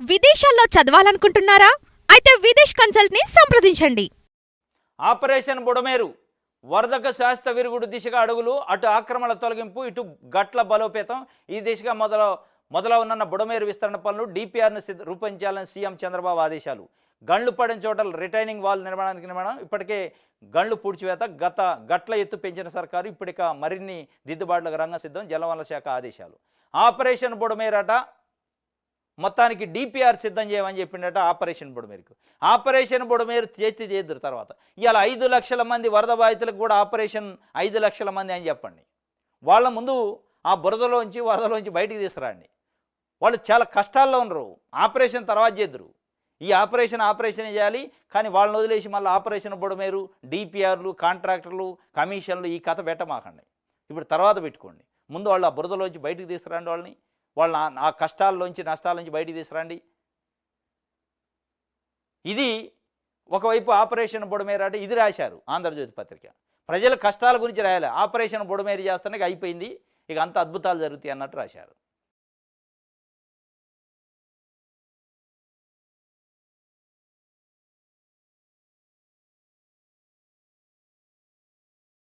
విదేశాల్లో చదవాలనుకుంటున్నారా? అయితే విదేశ్ కన్సల్ట్ ని సంప్రదించండి. ఆపరేషన్ బుడమేరు వరదక శాస్త్ర విరుగుడు దిశగా అడుగులు, అటు ఆక్రమణల తొలగింపు, ఇటు గట్ల బలోపేతం. ఈ దిశగా మొదలవున్న బుడమేరు విస్తరణ పనులు డిపిఆర్ను రూపొందించాలని సీఎం చంద్రబాబు ఆదేశాలు. గండ్లు పడిన చోట రిటైనింగ్ వాల్ నిర్మాణం. ఇప్పటికే గండ్లు పూడ్చివేత, గట్ల ఎత్తు పెంచిన సర్కారు ఇప్పటిక మరిన్ని దిద్దుబాట్లకు రంగం సిద్ధం. జలవనరుల శాఖ ఆదేశాలు. ఆపరేషన్ బుడమేరట మొత్తానికి డిపిఆర్ సిద్ధం చేయమని చెప్పిండట. ఆపరేషన్ బుడమేరు చేద్దరు. తర్వాత ఇవాళ 5 లక్షల మంది వరద బాధితులకు కూడా ఆపరేషన్ 5 లక్షల మంది అని చెప్పండి. వాళ్ళ ముందు ఆ వరదలోంచి బయటికి తీసుకురండి. వాళ్ళు చాలా కష్టాల్లో ఉన్నారు. ఆపరేషన్ తర్వాత చేద్దరు. ఈ ఆపరేషన్ చేయాలి. కానీ వాళ్ళని వదిలేసి మళ్ళీ ఆపరేషన్ బుడమేరు, డిపిఆర్లు, కాంట్రాక్టర్లు, కమిషన్లు ఈ కథ పెట్టమాకండి. ఇప్పుడు తర్వాత పెట్టుకోండి. ముందు వాళ్ళు ఆ బురదలోంచి బయటికి తీసుకురండి. వాళ్ళ ఆ కష్టాల్లోంచి నష్టాల్లోంచి బయటికి తీసుకురండి. ఇది ఒకవైపు ఆపరేషన్ బుడమేరు అంటే ఇది రాశారు ఆంధ్రజ్యోతి పత్రిక. ప్రజల కష్టాల గురించి రాయాలి. ఆపరేషన్ బుడమేరు చేస్తానికి అయిపోయింది, ఇక అంత అద్భుతాలు జరుగుతాయి అన్నట్టు రాశారు.